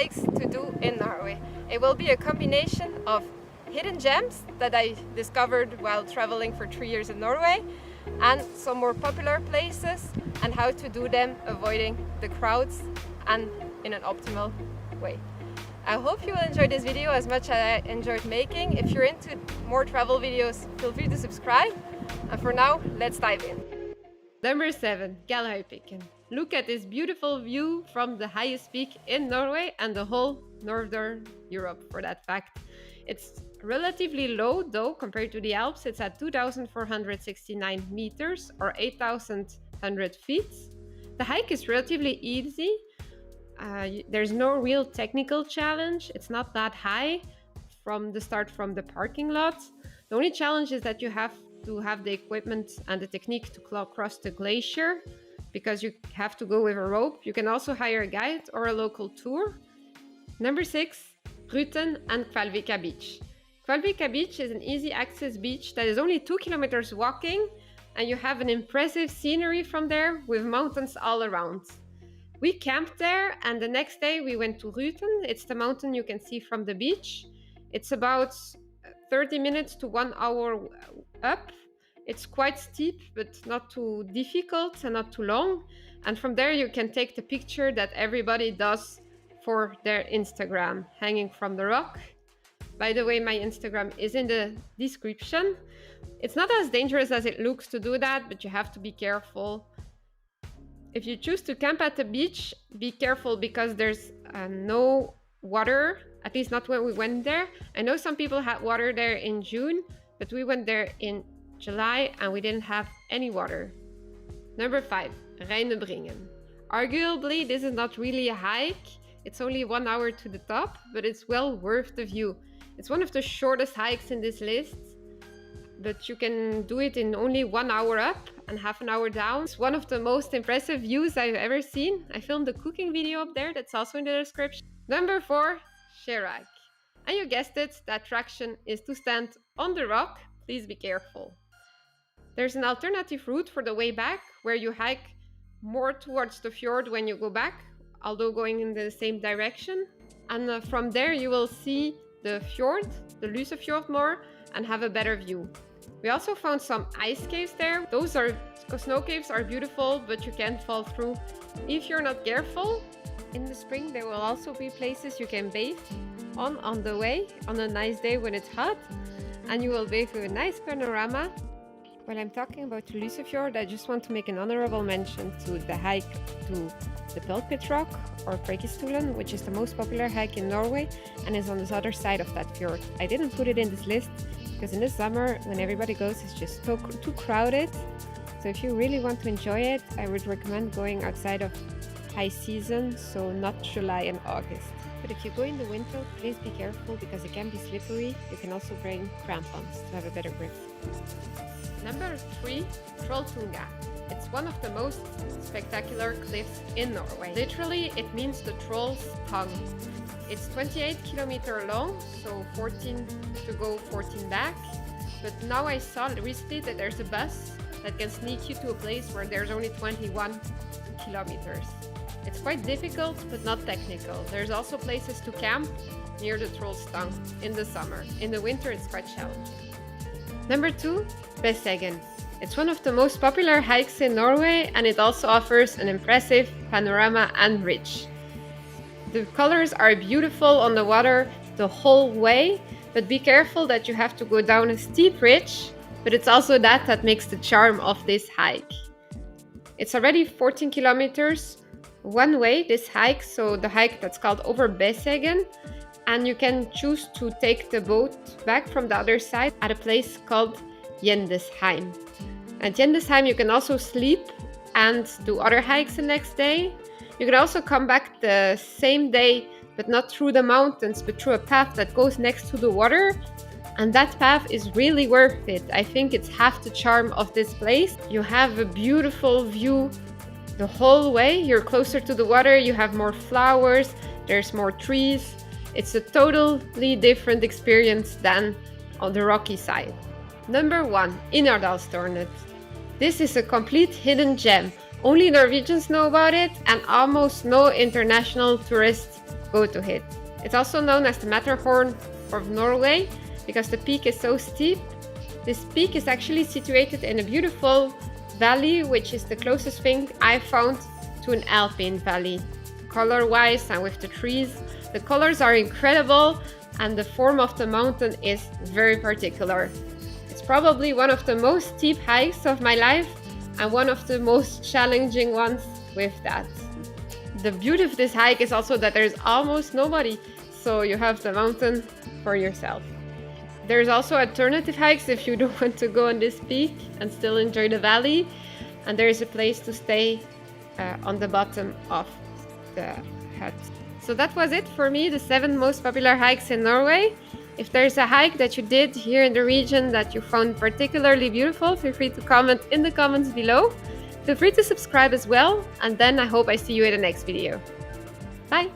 hikes to do in Norway. It will be a combination of hidden gems that I discovered while traveling for 3 years in Norway, and some more popular places and how to do them avoiding the crowds and in an optimal way. I hope you will enjoy this video as much as I enjoyed making. If you're into more travel videos, feel free to subscribe. And for now, let's dive in. Number 7, Gallhøypiken. Look at this beautiful view from the highest peak in Norway and the whole northern Europe for that fact. It's relatively low though compared to the Alps. It's at 2,469 meters or 8,100 feet. The hike is relatively easy. There's no real technical challenge. It's not that high from the start from the parking lot. The only challenge is that you have to have the equipment and the technique to cross the glacier, because you have to go with a rope. You can also hire a guide or a local tour. Number 6, Ruten and Blivika Beach. Blivika Beach is an easy access beach that is only 2 kilometers walking, and you have an impressive scenery from there with mountains all around. We camped there, and the next day we went to Ruten. It's the mountain you can see from the beach. It's about 30 minutes to 1 hour up. It's quite steep, but not too difficult and not too long. And from there you can take the picture that everybody does for their Instagram, hanging from the rock. By the way, my Instagram is in the description. It's not as dangerous as it looks to do that, but you have to be careful. If you choose to camp at the beach, be careful because there's no water, at least not when we went there. I know some people had water there in June, but we went there in July and we didn't have any water. Number 5, Reindeer. Arguably, this is not really a hike. It's only 1 hour to the top, but it's well worth the view. It's one of the shortest hikes in this list, but you can do it in only 1 hour up and half an hour down. It's one of the most impressive views I've ever seen. I filmed a cooking video up there that's also in the description. Number 4, Sherak. And you guessed it, the attraction is to stand on the rock. Please be careful. There's an alternative route for the way back where you hike more towards the fjord when you go back, although going in the same direction. And from there you will see the fjord, the Lysefjord more, and have a better view. We also found some ice caves there. Those snow caves are beautiful, but you can fall through if you're not careful. In the spring there will also be places you can bathe on the way, on a nice day when it's hot, and you will bathe with a nice panorama. While I'm talking about the Lysefjord, I just want to make an honorable mention to the hike to the Pulpit Rock or Preikestolen, which is the most popular hike in Norway and is on the other side of that fjord. I didn't put it in this list because in the summer, when everybody goes, it's just too crowded. So if you really want to enjoy it, I would recommend going outside of high season, so not July and August. But if you go in the winter, please be careful because it can be slippery. You can also bring crampons to have a better grip. Number 3, Trolltunga. It's one of the most spectacular cliffs in Norway. Literally, it means the troll's tongue. It's 28 kilometers long, so 14 to go, 14 back. But now I saw recently that there's a bus that can sneak you to a place where there's only 21 kilometers. It's quite difficult, but not technical. There's also places to camp near the troll's tongue in the summer. In the winter, it's quite challenging. Number 2, Bessegen. It's one of the most popular hikes in Norway, and it also offers an impressive panorama and ridge. The colors are beautiful on the water the whole way, but be careful that you have to go down a steep ridge, but it's also that makes the charm of this hike. It's already 14 kilometers one way, this hike, so the hike that's called over Bessegen, and you can choose to take the boat back from the other side at a place called Lulefjord. At Lulefjord you can also sleep and do other hikes the next day. You can also come back the same day, but not through the mountains, but through a path that goes next to the water. And that path is really worth it. I think it's half the charm of this place. You have a beautiful view the whole way. You're closer to the water, you have more flowers, there's more trees. It's a totally different experience than on the rocky side. Number 1, Stornet. This is a complete hidden gem. Only Norwegians know about it, and almost no international tourists go to hit. It's also known as the Matterhorn of Norway because the peak is so steep. This peak is actually situated in a beautiful valley, which is the closest thing I found to an alpine valley. Color-wise and with the trees, the colors are incredible and the form of the mountain is very particular. It's probably one of the most steep hikes of my life and one of the most challenging ones with that. The beauty of this hike is also that there's almost nobody, so you have the mountain for yourself. There's also alternative hikes if you don't want to go on this peak and still enjoy the valley, and there's a place to stay on the bottom of the hut. So that was it for me, the 7 most popular hikes in Norway. If there's a hike that you did here in the region that you found particularly beautiful, feel free to comment in the comments below. Feel free to subscribe as well, and then I hope I see you in the next video. Bye!